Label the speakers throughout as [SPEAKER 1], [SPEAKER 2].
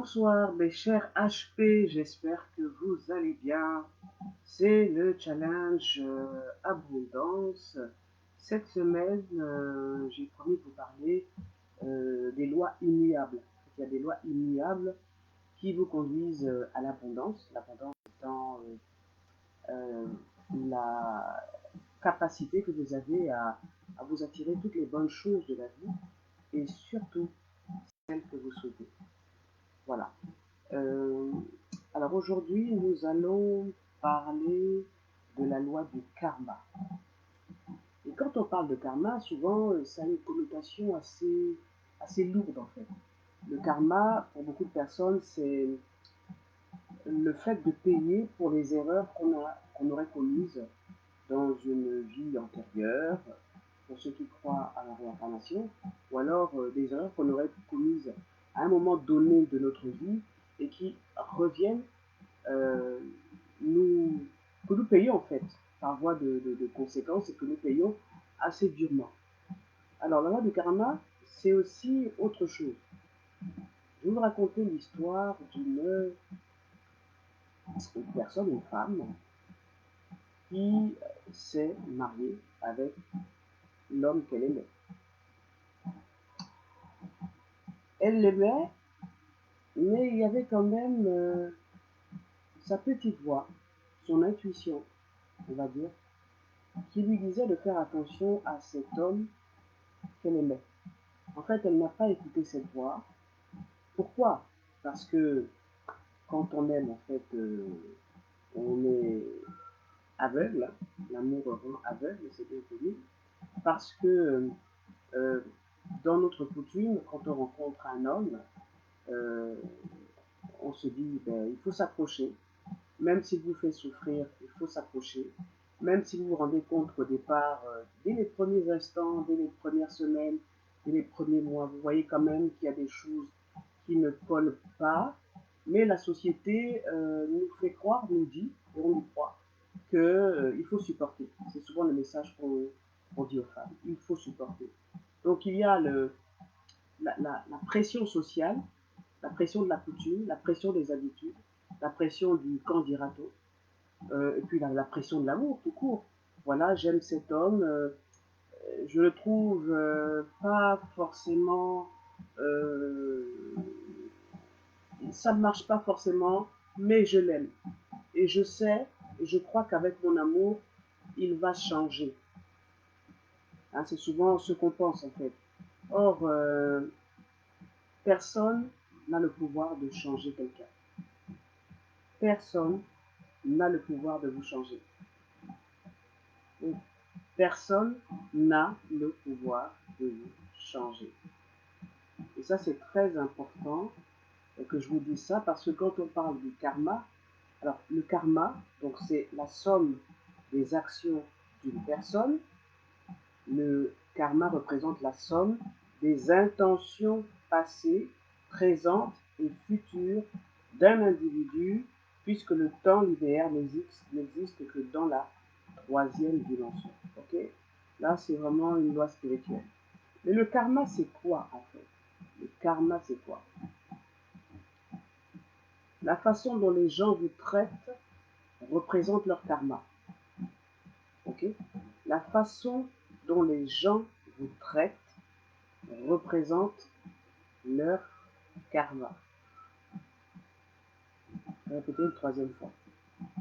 [SPEAKER 1] Bonsoir mes chers HP, j'espère que vous allez bien. C'est le challenge abondance. Cette semaine, j'ai promis de vous parler des lois immuables. Il y a des lois immuables qui vous conduisent à l'abondance. L'abondance étant euh, la capacité que vous avez à vous attirer toutes les bonnes choses de la vie et surtout celles que vous souhaitez. Voilà. Euh, alors aujourd'hui, nous allons parler de la loi du karma. Et quand on parle de karma, souvent, ça a une connotation assez lourde en fait. Le karma, pour beaucoup de personnes, c'est le fait de payer pour les erreurs qu'on aurait commises dans une vie antérieure, pour ceux qui croient à la réincarnation, ou alors des erreurs qu'on aurait commises à un moment donné de notre vie et qui reviennent euh, nous, que nous payons en fait par voie de conséquences et que nous payons assez durement. Alors la loi du karma, c'est aussi autre chose. Je vais vous raconter l'histoire d'une personne, une femme, qui s'est mariée avec l'homme qu'elle aimait. Elle l'aimait, mais il y avait quand même sa petite voix, son intuition, on va dire, qui lui disait de faire attention à cet homme qu'elle aimait. En fait, elle n'a pas écouté cette voix. Pourquoi? Parce que quand on aime, en fait, on est aveugle. L'amour rend aveugle, c'est bien connu. Parce que euh, dans notre coutume, quand on rencontre un homme, euh, on se dit, ben, il faut s'approcher. Même s'il vous fait souffrir, il faut s'approcher. Même si vous vous rendez compte qu'au départ, dès les premiers instants, dès les premières semaines, dès les premiers mois, vous voyez quand même qu'il y a des choses qui ne collent pas. Mais la société nous fait croire, nous dit, et on y croit, qu'il faut supporter. C'est souvent le message qu'on dit aux femmes. Il faut supporter. Donc il y a la pression sociale, la pression de la coutume, la pression des habitudes, la pression du quand dira-t-on, et puis la pression de l'amour tout court. Voilà, j'aime cet homme, je le trouve pas forcément, euh, ça ne marche pas forcément, mais je l'aime. Et je sais, et je crois qu'avec mon amour, il va changer. Hein, c'est souvent ce qu'on pense en fait. Or, personne n'a le pouvoir de changer quelqu'un. Personne n'a le pouvoir de vous changer. Donc, personne n'a le pouvoir de vous changer. Et ça, c'est très important que je vous dise ça parce que quand on parle du karma, alors le karma, donc c'est la somme des actions d'une personne. Le karma représente la somme des intentions passées, présentes et futures d'un individu, puisque le temps linéaire n'existe que dans la troisième dimension. Ok? Là, c'est vraiment une loi spirituelle. Mais le karma, c'est quoi en fait? Le karma, c'est quoi? La façon dont les gens vous traitent représente leur karma. Ok? La façon dont les gens vous traitent représente leur karma. Je vais répéter une troisième fois.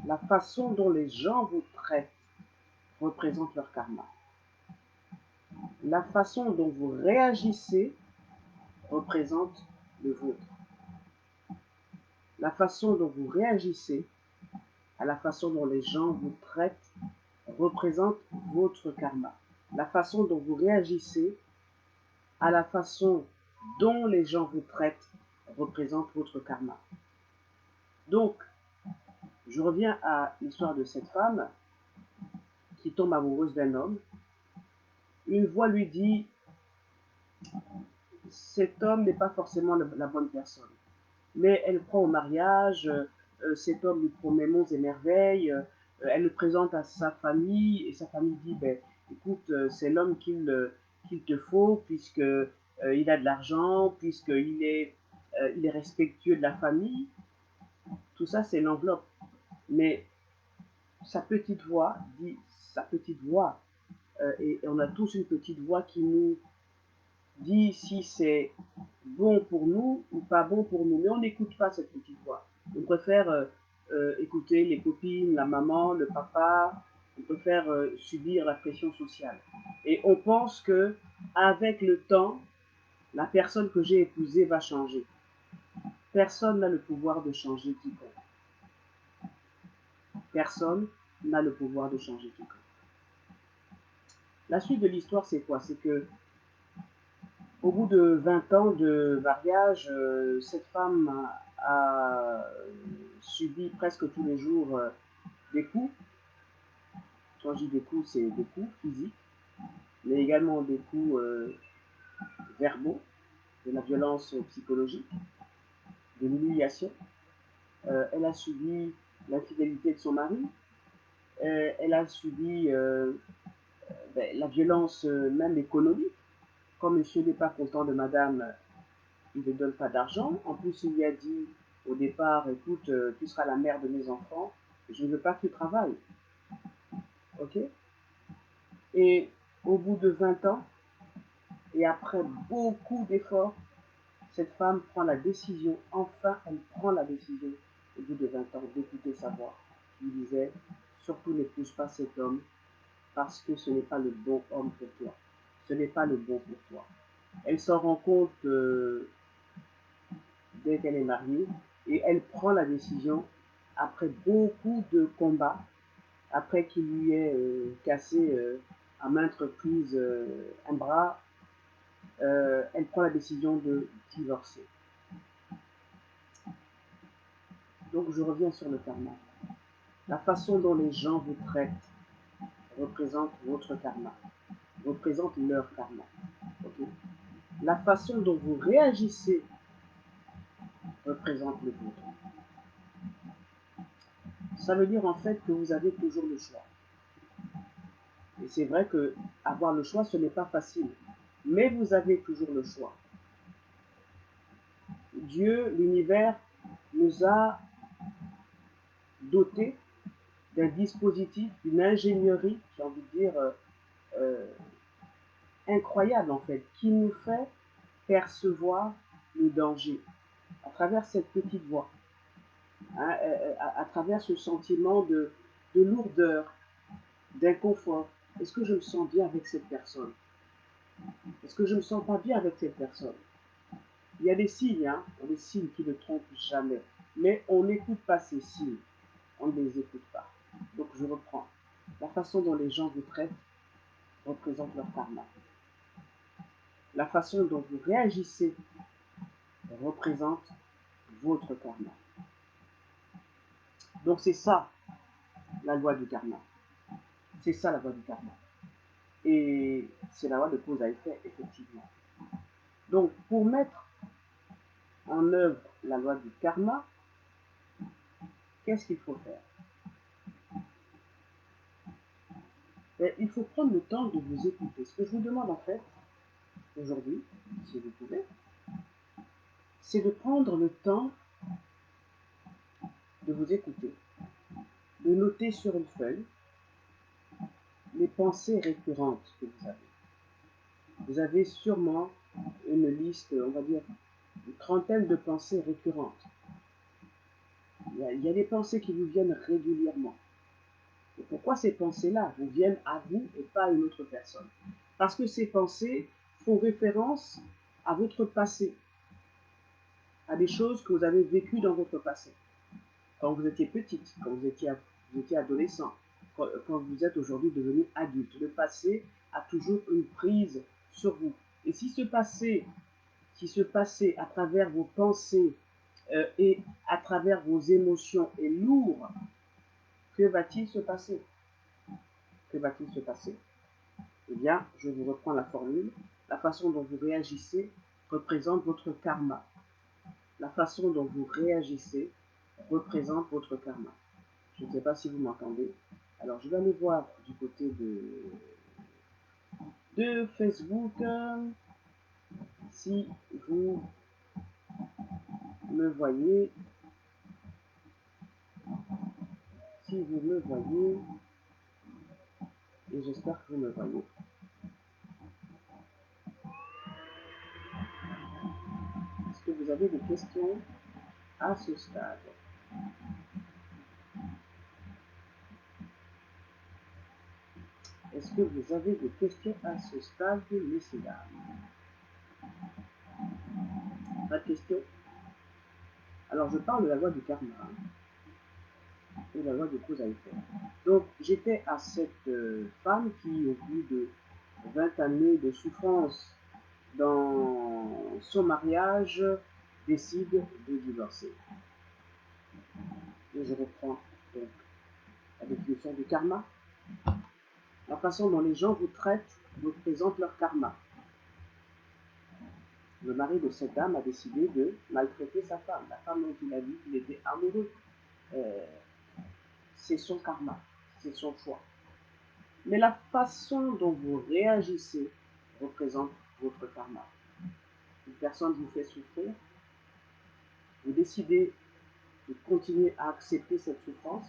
[SPEAKER 1] La façon dont les gens vous traitent représente leur karma. La façon dont vous réagissez représente le vôtre. La façon dont vous réagissez à la façon dont les gens vous traitent représente votre karma. La façon dont vous réagissez à la façon dont les gens vous traitent représente votre karma. Donc, je reviens à l'histoire de cette femme qui tombe amoureuse d'un homme. Une voix lui dit, cet homme n'est pas forcément la bonne personne. Mais elle prend au mariage, cet homme lui promet monts et merveilles, elle le présente à sa famille et sa famille dit, ben, écoute, c'est l'homme qu'il te faut puisque il a de l'argent, puisqu'il est il est respectueux de la famille. Tout ça, c'est l'enveloppe. Mais sa petite voix dit sa petite voix. Et on a tous une petite voix qui nous dit si c'est bon pour nous ou pas bon pour nous. Mais on n'écoute pas cette petite voix. On préfère écouter les copines, la maman, le papa. On préfère subir la pression sociale. Et on pense que avec le temps, la personne que j'ai épousée va changer. Personne n'a le pouvoir de changer quiconque. Personne n'a le pouvoir de changer quiconque. La suite de l'histoire, c'est quoi? C'est que au bout de 20 ans de mariage, cette femme a subi presque tous les jours des coups. Quand je dis des coups, c'est des coups physiques, mais également des coups verbaux, de la violence psychologique, de l'humiliation. Elle a subi l'infidélité de son mari. Elle a subi la violence même économique. Quand monsieur n'est pas content de madame, il ne donne pas d'argent. En plus, il lui a dit au départ, écoute, tu seras la mère de mes enfants, je ne veux pas que tu travailles. Ok? Et au bout de 20 ans, et après beaucoup d'efforts, cette femme prend la décision, enfin elle prend la décision, au bout de 20 ans, d'écouter sa voix. Il disait, surtout n'épouse pas cet homme, parce que ce n'est pas le bon homme pour toi. Ce n'est pas le bon pour toi. Elle s'en rend compte dès qu'elle est mariée et elle prend la décision, après beaucoup de combats, après qu'il lui ait cassé à maintes reprises un bras, elle prend la décision de divorcer. Donc je reviens sur le karma. La façon dont les gens vous traitent représente votre karma, représente leur karma. Okay? La façon dont vous réagissez représente le vôtre. Ça veut dire en fait que vous avez toujours le choix. Et c'est vrai que avoir le choix, ce n'est pas facile. Mais vous avez toujours le choix. Dieu, l'univers, nous a dotés d'un dispositif, d'une ingénierie, j'ai envie de dire, incroyable en fait, qui nous fait percevoir le danger à travers cette petite voix, hein, à travers ce sentiment de lourdeur, d'inconfort. Est-ce que je me sens bien avec cette personne? Est-ce que je ne me sens pas bien avec cette personne? Il y a des signes, hein, des signes qui ne trompent jamais. Mais on n'écoute pas ces signes. On ne les écoute pas. Donc je reprends. La façon dont les gens vous traitent représente leur karma. La façon dont vous réagissez représente votre karma. Donc c'est ça la loi du karma. C'est ça la loi du karma. Et c'est la loi de cause à effet, effectivement. Donc pour mettre en œuvre la loi du karma, qu'est-ce qu'il faut faire? Et il faut prendre le temps de vous écouter. Ce que je vous demande en fait, aujourd'hui, si vous pouvez, c'est de prendre le temps de vous écouter, de noter sur une feuille les pensées récurrentes que vous avez. Vous avez sûrement une liste, on va dire, une trentaine de pensées récurrentes. Il y a des pensées qui vous viennent régulièrement. Et pourquoi ces pensées-là vous viennent à vous et pas à une autre personne? Parce que ces pensées font référence à votre passé, à des choses que vous avez vécues dans votre passé. Quand vous étiez petite, quand vous étiez adolescent, quand vous êtes aujourd'hui devenu adulte. Le passé a toujours une prise sur vous. Et si ce passé à travers vos pensées et à travers vos émotions est lourd, que va-t-il se passer? Que va-t-il se passer? Eh bien, je vous reprends la formule. La façon dont vous réagissez représente votre karma. La façon dont vous réagissez représente votre karma. Je ne sais pas si vous m'entendez. Alors, je vais aller voir du côté de Facebook si vous voyez, et j'espère que vous me voyez, est-ce que vous avez des questions à ce stade? Est-ce que vous avez des questions à ce stade, messieurs, dames? Pas de questions? Alors, je parle de la loi du karma, et la loi de cause à effet. Donc, j'étais à cette femme qui, au bout de 20 années de souffrance dans son mariage, décide de divorcer. Et je reprends donc la définition du karma. La façon dont les gens vous traitent représente leur karma. Le mari de cette dame a décidé de maltraiter sa femme, la femme dont il a dit qu'il était amoureux. C'est son karma, c'est son choix. Mais la façon dont vous réagissez représente votre karma. Une personne vous fait souffrir, vous décidez de continuer à accepter cette souffrance,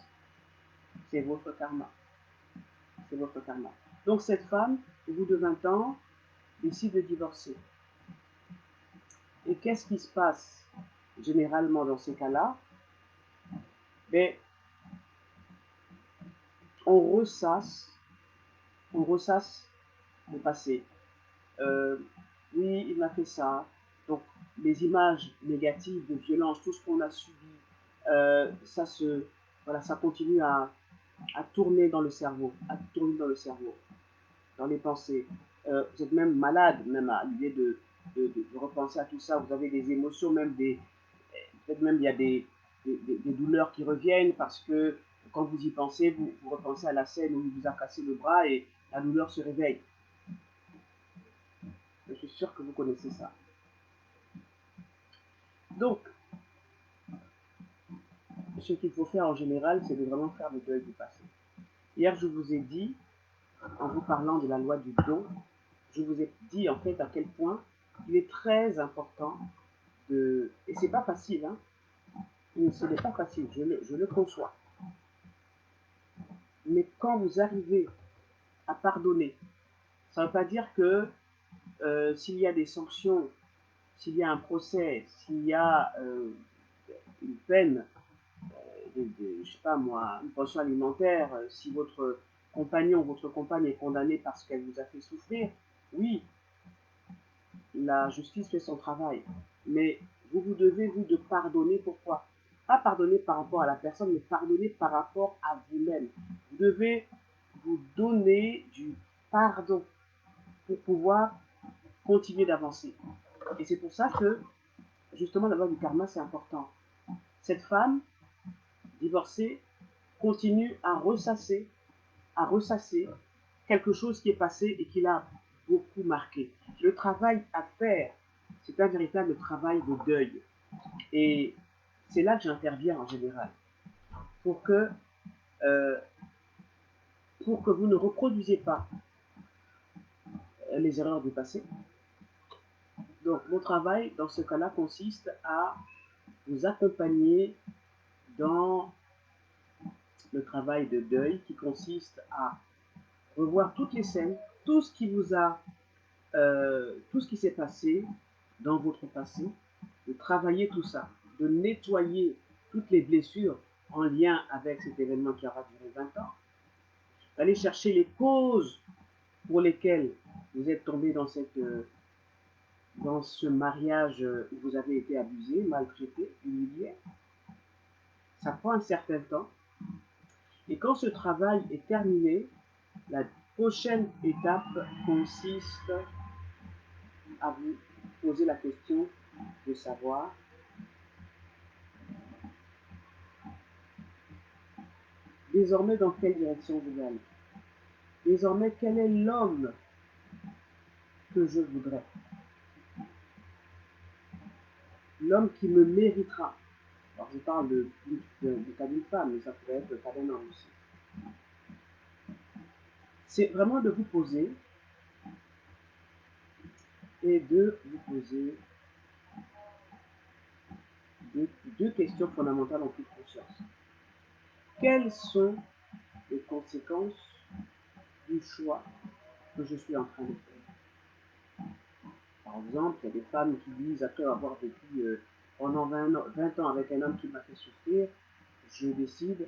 [SPEAKER 1] c'est votre karma. C'est votre karma. Donc cette femme, au bout de 20 ans, décide de divorcer. Et qu'est-ce qui se passe généralement dans ces cas-là? Ben, on ressasse le passé. Oui, il m'a fait ça. Donc, les images négatives de violence, tout ce qu'on a subi, ça continue à tourner dans le cerveau, dans les pensées. Vous êtes même malade, même à l'idée de repenser à tout ça. Vous avez des émotions, peut-être même il y a des douleurs qui reviennent parce que quand vous y pensez, vous repensez à la scène où il vous a cassé le bras et la douleur se réveille. Je suis sûr que vous connaissez ça. Donc, ce qu'il faut faire en général, c'est de vraiment faire le deuil du passé. Hier, je vous ai dit, en vous parlant de la loi du don, je vous ai dit en fait à quel point il est très important de... Et c'est pas facile, hein. Ce n'est pas facile, je le conçois. Mais quand vous arrivez à pardonner, ça ne veut pas dire que s'il y a des sanctions, s'il y a un procès, s'il y a une peine, je sais pas moi, une pension alimentaire, si votre compagnon ou votre compagne est condamnée parce qu'elle vous a fait souffrir, oui, la justice fait son travail. Mais vous devez, vous, de pardonner. Pourquoi? Pas pardonner par rapport à la personne, mais pardonner par rapport à vous-même. Vous devez vous donner du pardon pour pouvoir continuer d'avancer. Et c'est pour ça que, justement, la loi du karma, c'est important. Cette femme, divorcée, continue à ressasser quelque chose qui est passé et qui l'a beaucoup marqué. Le travail à faire, c'est un véritable travail de deuil. Et c'est là que j'interviens en général, pour que, euh, vous ne reproduisiez pas les erreurs du passé. Donc, mon travail, dans ce cas-là, consiste à vous accompagner dans le travail de deuil qui consiste à revoir toutes les scènes, tout ce qui vous a, tout ce qui s'est passé dans votre passé, de travailler tout ça, de nettoyer toutes les blessures en lien avec cet événement qui aura duré 20 ans, d'aller chercher les causes pour lesquelles vous êtes tombé dans ce mariage où vous avez été abusé, maltraité, humilié. Ça prend un certain temps. Et quand ce travail est terminé, la prochaine étape consiste à vous poser la question de savoir désormais dans quelle direction vous allez. Désormais, quel est l'homme que je voudrais? L'homme qui me méritera. Alors, je parle du cas d'une femme, mais ça pourrait être le cas d'un homme aussi. C'est vraiment de vous poser et de vous poser de deux questions fondamentales en toute conscience. Quelles sont les conséquences du choix que je suis en train de faire? Par exemple, il y a des femmes qui disent, après avoir vécu pendant 20 ans avec un homme qui m'a fait souffrir, je décide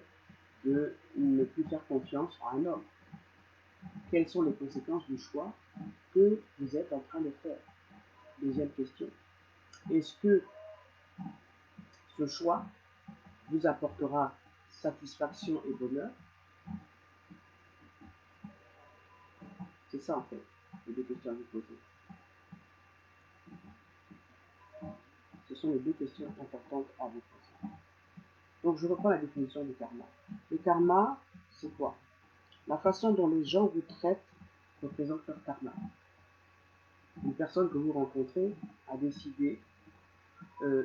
[SPEAKER 1] de ne plus faire confiance à un homme. Quelles sont les conséquences du choix que vous êtes en train de faire? Deuxième question. Est-ce que ce choix vous apportera satisfaction et bonheur? C'est ça en fait, les deux questions à vous poser. Ce sont les deux questions importantes à vous poser. Donc je reprends la définition du karma. Le karma, c'est quoi? La façon dont les gens vous traitent représente leur karma. Une personne que vous rencontrez a décidé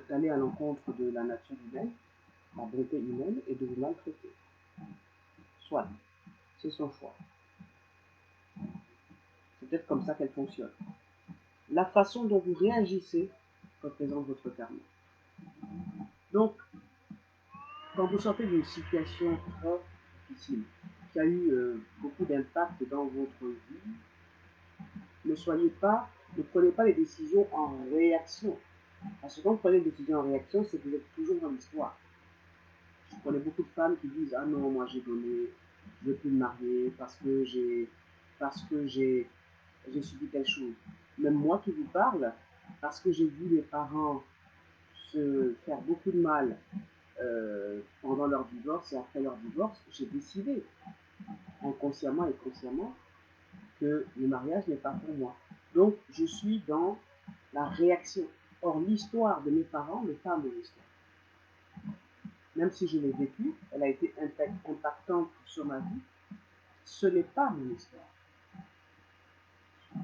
[SPEAKER 1] d'aller à l'encontre de la nature humaine, la bonté humaine, et de vous maltraiter. Soit, c'est son choix. C'est peut-être comme ça qu'elle fonctionne. La façon dont vous réagissez représente votre karma. Donc, quand vous sortez d'une situation très difficile, qui a eu beaucoup d'impact dans votre vie, ne prenez pas les décisions en réaction. Parce que quand vous prenez des décisions en réaction, c'est que vous êtes toujours dans l'histoire. Je connais beaucoup de femmes qui disent: ah non, moi j'ai donné, je ne veux plus me marier parce que j'ai subi telle chose. Même moi qui vous parle, parce que j'ai vu mes parents se faire beaucoup de mal pendant leur divorce et après leur divorce, j'ai décidé, inconsciemment et consciemment, que le mariage n'est pas pour moi. Donc, je suis dans la réaction. Or, l'histoire de mes parents n'est pas mon histoire. Même si je l'ai vécue, elle a été impactante sur ma vie, ce n'est pas mon histoire.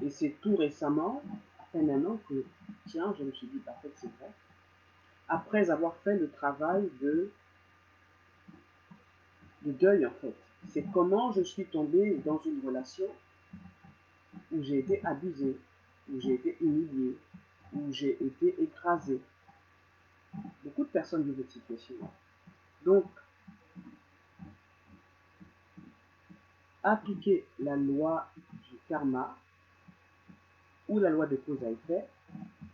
[SPEAKER 1] Et c'est tout récemment, à peine un an, que, tiens, je me suis dit, en fait, c'est vrai. Après avoir fait le travail de deuil, en fait. C'est comment je suis tombée dans une relation où j'ai été abusée, où j'ai été humiliée, où j'ai été écrasée. Beaucoup de personnes vivent cette situation-là. Donc, appliquer la loi du karma ou la loi de cause à effet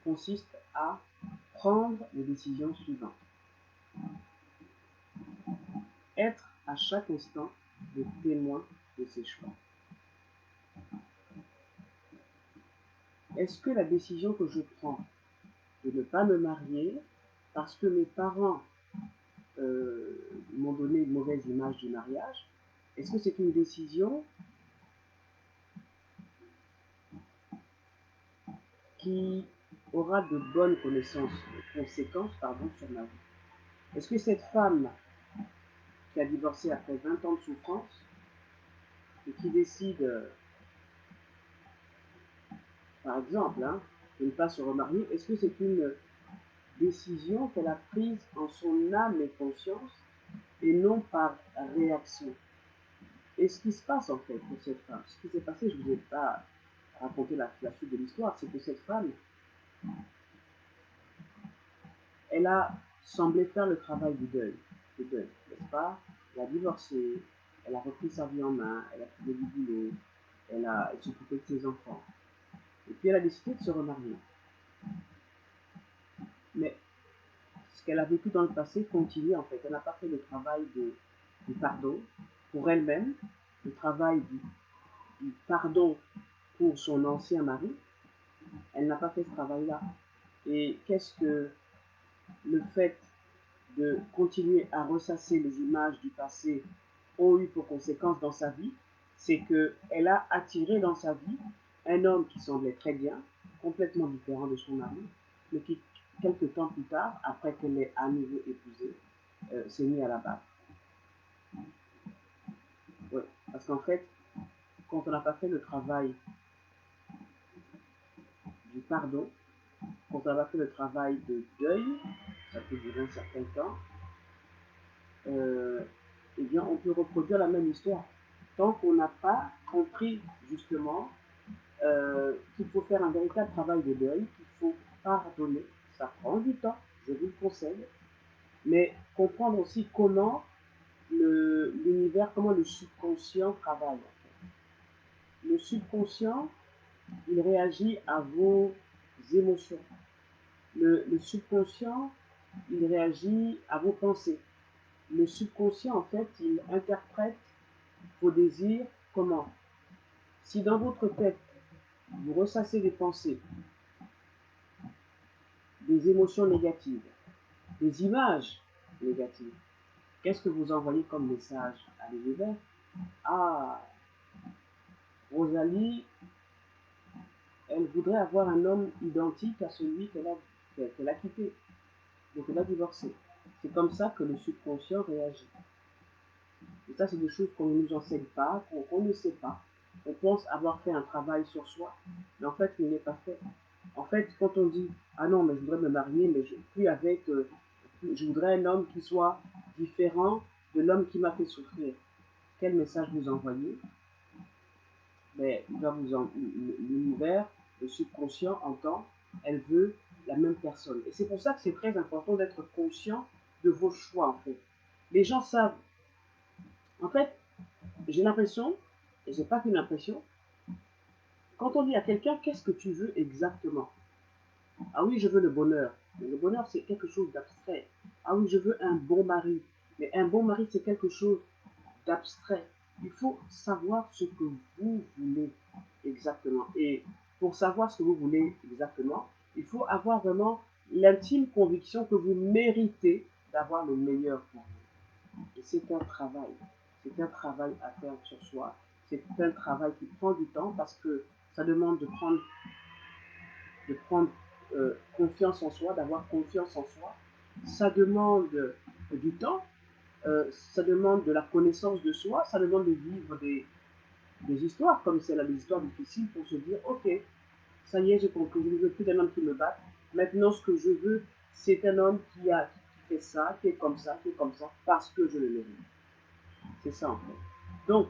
[SPEAKER 1] consiste à prendre les décisions suivantes. Être à chaque instant le témoin de ses choix. Est-ce que la décision que je prends de ne pas me marier parce que mes parents m'ont donné une mauvaise image du mariage, est-ce que c'est une décision qui aura de bonnes conséquences sur ma vie? Est-ce que cette femme qui a divorcé après 20 ans de souffrance et qui décide, par exemple, de ne pas se remarier, est-ce que c'est une décision qu'elle a prise en son âme et conscience et non par réaction? Et ce qui se passe en fait pour cette femme, ce qui s'est passé, je ne vous ai pas raconté la suite de l'histoire, c'est que cette femme, elle a semblé faire le travail du deuil, n'est-ce pas? Elle a divorcé, elle a repris sa vie en main, elle a trouvé du boulot, elle s'occupait de ses enfants. Et puis elle a décidé de se remarier. Mais ce qu'elle a vécu dans le passé continue en fait. Elle n'a pas fait le travail du pardon pour elle-même, le travail du pardon pour son ancien mari. Elle n'a pas fait ce travail-là. Et qu'est-ce que le fait de continuer à ressasser les images du passé ont eu pour conséquence dans sa vie? C'est qu'elle a attiré dans sa vie un homme qui semblait très bien, complètement différent de son mari, mais qui, quelques temps plus tard, après qu'elle l'ait à nouveau épousé, s'est mis à la barre. Oui, parce qu'en fait, quand on n'a pas fait le travail du pardon, quand on n'a pas fait le travail de deuil, ça peut durer un certain temps, eh bien, on peut reproduire la même histoire. Tant qu'on n'a pas compris, justement, qu'il faut faire un véritable travail de deuil, qu'il faut pardonner. Ça prend du temps, je vous le conseille. mais comprendre aussi comment l'univers, comment le subconscient travaille. Le subconscient, il réagit à vos émotions. Le subconscient, il réagit à vos pensées. Le subconscient, en fait, il interprète vos désirs comment? Si dans votre tête, vous ressassez des pensées, des émotions négatives, des images négatives, qu'est-ce que vous envoyez comme message à l'univers? Ah, Rosalie, elle voudrait avoir un homme identique à celui qu'elle a quitté. Donc elle a divorcé. C'est comme ça que le subconscient réagit. Et ça, c'est des choses qu'on ne nous enseigne pas, qu'on ne sait pas. On pense avoir fait un travail sur soi, mais en fait, il n'est pas fait. En fait, quand on dit ah non, mais je voudrais me marier, mais je plus avec, je voudrais un homme qui soit différent de l'homme qui m'a fait souffrir. Quel message vous envoyez? Ben, l'univers, le subconscient entend, elle veut la même personne. Et c'est pour ça que c'est très important d'être conscient de vos choix, en fait. Les gens savent. En fait, j'ai l'impression, et j'ai pas qu'une impression, quand on dit à quelqu'un qu'est-ce que tu veux exactement? Ah oui, je veux le bonheur. Mais le bonheur, c'est quelque chose d'abstrait. Ah oui, je veux un bon mari. Mais un bon mari, c'est quelque chose d'abstrait. Il faut savoir ce que vous voulez exactement. Et pour savoir ce que vous voulez exactement, il faut avoir vraiment l'intime conviction que vous méritez d'avoir le meilleur pour vous. Et c'est un travail. C'est un travail à faire sur soi. C'est un travail qui prend du temps parce que ça demande de prendre confiance en soi, d'avoir confiance en soi. Ça demande du temps, ça demande de la connaissance de soi, ça demande de vivre des histoires comme celle-là, des histoires difficiles pour se dire, ok, ça y est, j'ai compris, je ne veux plus d'un homme qui me batte. Maintenant, ce que je veux, c'est un homme qui fait ça, qui est comme ça, qui est comme ça, parce que je le mérite. C'est ça en fait. Donc,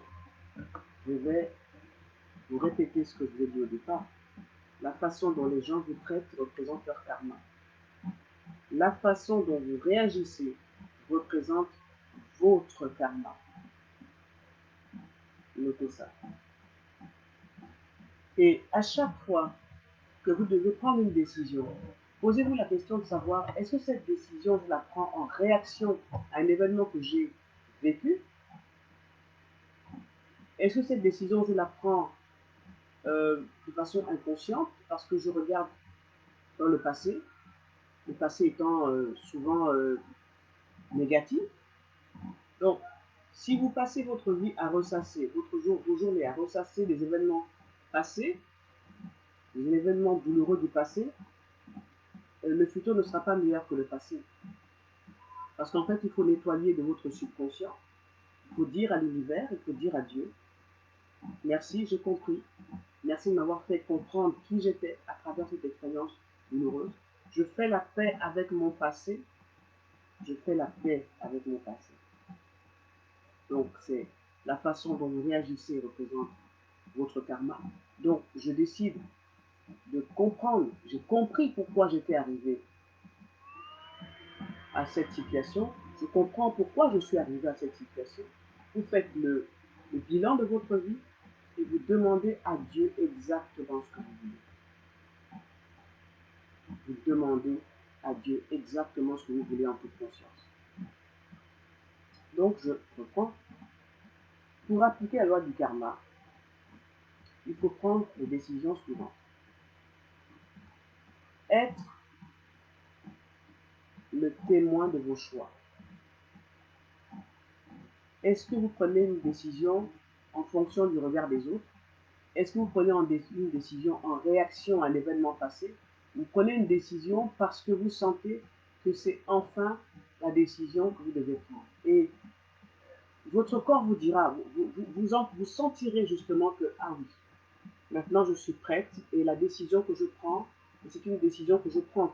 [SPEAKER 1] je vais vous répéter ce que je vous ai dit au départ. La façon dont les gens vous traitent représente leur karma. La façon dont vous réagissez représente votre karma. Notez ça. Et à chaque fois que vous devez prendre une décision, posez-vous la question de savoir est-ce que cette décision, je la prends en réaction à un événement que j'ai vécu? Est-ce que cette décision, je la prends de façon inconsciente parce que je regarde dans le passé étant souvent négatif? Donc, si vous passez votre vie à ressasser, vos journées à ressasser des événements passés, des événements douloureux du passé, le futur ne sera pas meilleur que le passé. Parce qu'en fait, il faut nettoyer de votre subconscient. Il faut dire à l'univers, il faut dire à Dieu, merci, j'ai compris. Merci de m'avoir fait comprendre qui j'étais à travers cette expérience douloureuse. Je fais la paix avec mon passé. Je fais la paix avec mon passé. Donc, c'est la façon dont vous réagissez représente votre karma. Donc, je décide de comprendre. J'ai compris pourquoi j'étais arrivé à cette situation. Je comprends pourquoi je suis arrivé à cette situation. Vous faites le bilan de votre vie et vous demandez à Dieu exactement ce que vous voulez. Vous demandez à Dieu exactement ce que vous voulez en toute conscience. Donc, je reprends. Pour appliquer la loi du karma, il faut prendre les décisions suivantes. Être le témoin de vos choix. Est-ce que vous prenez une décision en fonction du regard des autres? Est-ce que vous prenez une décision en réaction à l'événement passé? Vous prenez une décision parce que vous sentez que c'est enfin la décision que vous devez prendre. Et votre corps vous dira, vous sentirez justement que, ah oui, maintenant je suis prête et la décision que je prends, c'est une décision que je prends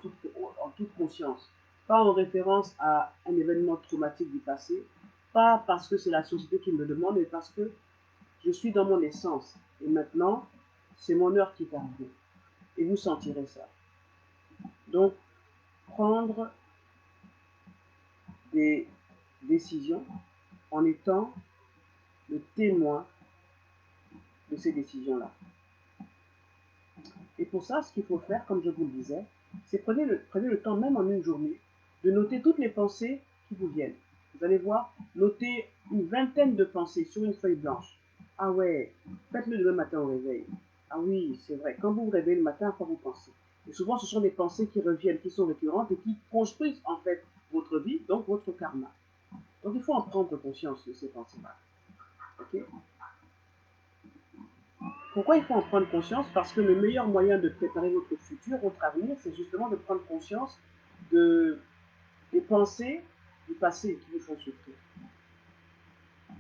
[SPEAKER 1] en toute conscience. Pas en référence à un événement traumatique du passé, pas parce que c'est la société qui me le demande, mais parce que je suis dans mon essence. Et maintenant, c'est mon heure qui est arrivée. Et vous sentirez ça. Donc, prendre des décisions en étant le témoin de ces décisions-là. Et pour ça, ce qu'il faut faire, comme je vous le disais, c'est prenez le temps, même en une journée, de noter toutes les pensées qui vous viennent. Vous allez voir, notez une vingtaine de pensées sur une feuille blanche. Ah ouais, faites-le demain matin au réveil. Ah oui, c'est vrai, quand vous vous réveillez le matin, à quoi vous pensez? Et souvent, ce sont des pensées qui reviennent, qui sont récurrentes et qui construisent en fait votre vie, donc votre karma. Donc il faut en prendre conscience de ces pensées-là. Ok? Pourquoi il faut en prendre conscience? Parce que le meilleur moyen de préparer votre futur, votre avenir, c'est justement de prendre conscience des pensées du passé qui vous font souffrir.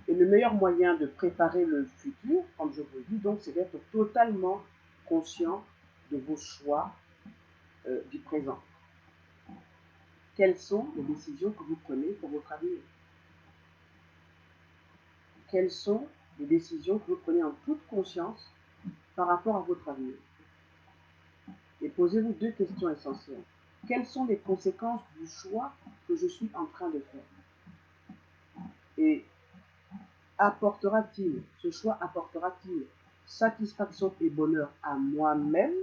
[SPEAKER 1] Et le meilleur moyen de préparer le futur, comme je vous le dis, donc, c'est d'être totalement conscient de vos choix du présent. Quelles sont les décisions que vous prenez pour votre avenir? Quelles sont les décisions que vous prenez en toute conscience par rapport à votre avenir? Et posez-vous deux questions essentielles. Quelles sont les conséquences du choix que je suis en train de faire? Et ce choix apportera-t-il satisfaction et bonheur à moi-même?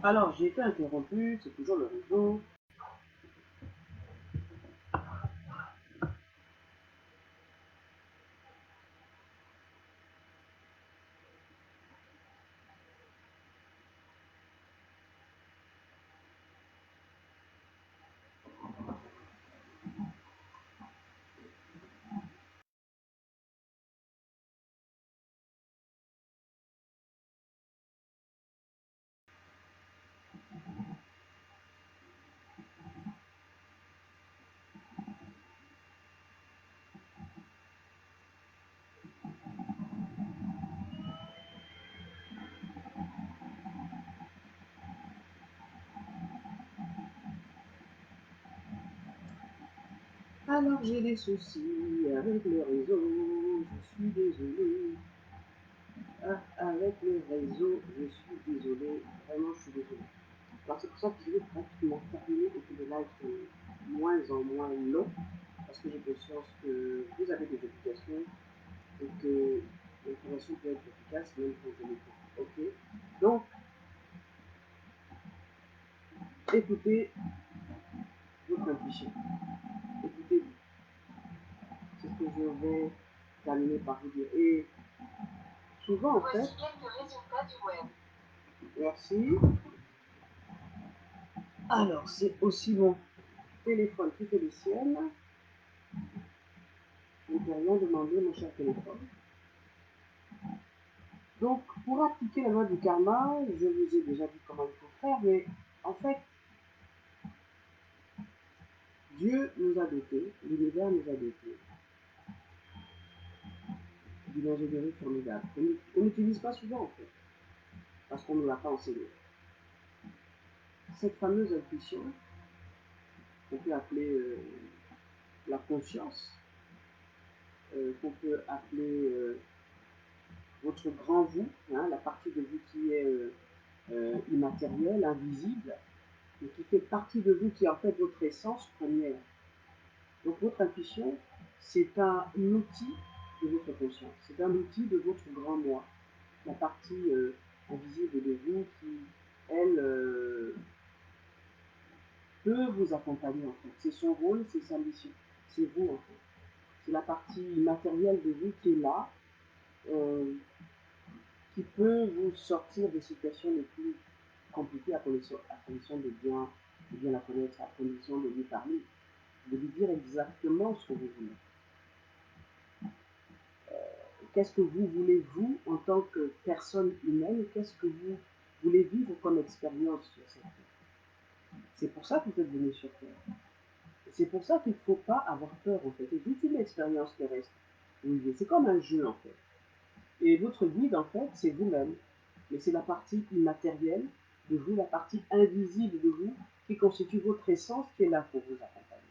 [SPEAKER 1] Alors, j'ai été interrompu, c'est toujours le réseau. Alors, j'ai des soucis avec le réseau, je suis désolé. Ah, avec le réseau, je suis désolé, vraiment, je suis désolé. Alors, c'est pour ça que je vais pratiquement terminer et que le live est de moins en moins long, parce que j'ai conscience que vous avez des obligations et que l'information peut être efficace même quand je l'écoute. Ok? Donc, écoutez votre intuition. Écoutez-vous. C'est ce que je vais terminer par vous dire. Et souvent, en fait. Voici quelques résultats du web. Merci. Alors, c'est aussi mon téléphone qui fait les siennes. Je ne peux rien demander, mon cher téléphone. Donc, pour appliquer la loi du karma, je vous ai déjà dit comment il faut faire, mais en fait, Dieu nous a dotés, l'univers nous a dotés d'une ingénierie formidable. On n'utilise pas souvent, en fait, parce qu'on ne l'a pas enseigné. Cette fameuse intuition, qu'on peut appeler la conscience, qu'on peut appeler votre grand vous, hein, la partie de vous qui est immatérielle, invisible, mais qui fait partie de vous, qui est en fait votre essence première. Donc votre intuition, c'est un outil de votre conscience, c'est un outil de votre grand moi, la partie invisible de vous qui, elle, peut vous accompagner en fait. C'est son rôle, c'est sa mission. C'est vous en fait. C'est la partie matérielle de vous qui est là, euh, qui peut vous sortir des situations les plus compliquées à condition de bien la connaître, à condition de lui parler, de lui dire exactement ce que vous voulez. Qu'est-ce que vous voulez, vous, en tant que personne humaine, qu'est-ce que vous voulez vivre comme expérience sur cette terre. C'est pour ça que vous êtes venu sur Terre. C'est pour ça qu'il ne faut pas avoir peur, en fait. Et juste une expérience terrestre. Oui, c'est comme un jeu, en fait. Et votre guide, en fait, c'est vous-même. Mais c'est la partie immatérielle de vous, la partie invisible de vous, qui constitue votre essence, qui est là pour vous accompagner.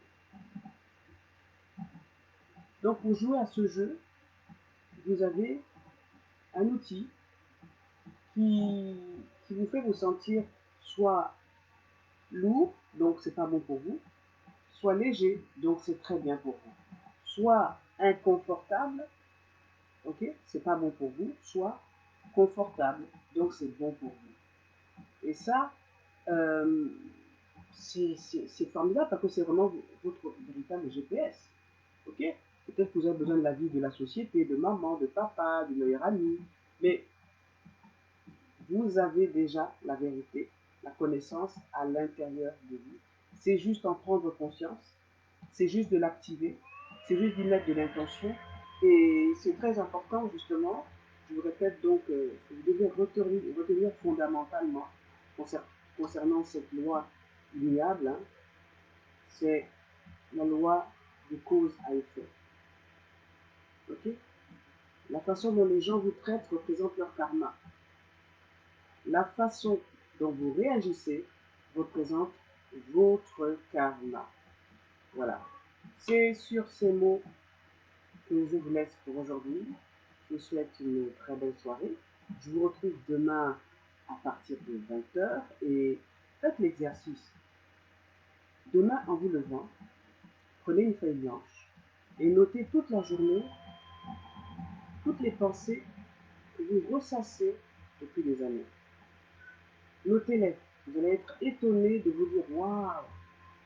[SPEAKER 1] Donc, pour jouer à ce jeu, vous avez un outil qui, qui vous fait vous sentir soit lourd, donc c'est pas bon pour vous, soit léger, donc c'est très bien pour vous, soit inconfortable, ok, c'est pas bon pour vous, soit confortable, donc c'est bon pour vous. Et ça, euh, c'est formidable parce que c'est vraiment votre véritable GPS, ok. Peut-être que vous avez besoin de l'avis de la société, de maman, de papa, de meilleur ami, mais vous avez déjà la vérité, la connaissance à l'intérieur de vous. C'est juste en prendre conscience, c'est juste de l'activer, c'est juste d'y mettre de l'intention. Et c'est très important, justement, je vous répète donc, vous devez retenir fondamentalement concernant cette loi immuable, hein, c'est la loi de cause à effet. Okay. La façon dont les gens vous traitent représente leur karma. La façon dont vous réagissez représente votre karma. Voilà. C'est sur ces mots que je vous laisse pour aujourd'hui. Je vous souhaite une très belle soirée. Je vous retrouve demain à partir de 20h et faites l'exercice. Demain, en vous levant, prenez une feuille blanche et notez toute la journée toutes les pensées que vous ressassez depuis des années. Notez-les. Vous allez être étonné de vous dire waouh.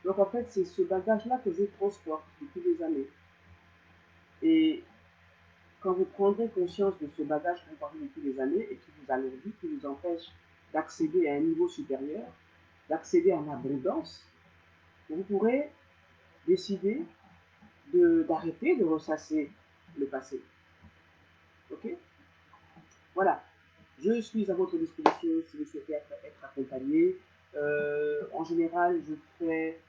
[SPEAKER 1] Donc en fait, c'est ce bagage-là que je transporte depuis des années. Et quand vous prendrez conscience de ce bagage que vous portez depuis des années et qui vous alourdit, qui vous empêche d'accéder à un niveau supérieur, d'accéder à l'abondance, vous pourrez décider d'arrêter de ressasser le passé. Ok. Voilà. Je suis à votre disposition si vous souhaitez être accompagné. En général, je fais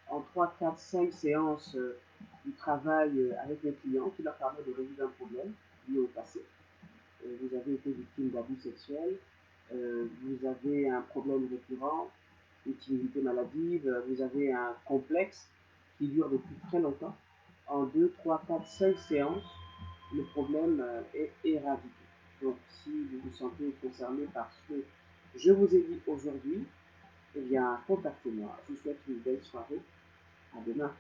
[SPEAKER 1] en 3, 4, 5 séances du travail avec mes clients qui leur permet de résoudre un problème lié au passé. Vous avez été victime d'abus sexuels, vous avez un problème récurrent, une timidité maladive, vous avez un complexe qui dure depuis très longtemps. En 2, 3, 4, 5 séances, le problème est éradiqué. Donc, si vous vous sentez concerné par ce que je vous ai dit aujourd'hui, eh bien, contactez-moi. Je vous souhaite une belle soirée. À demain.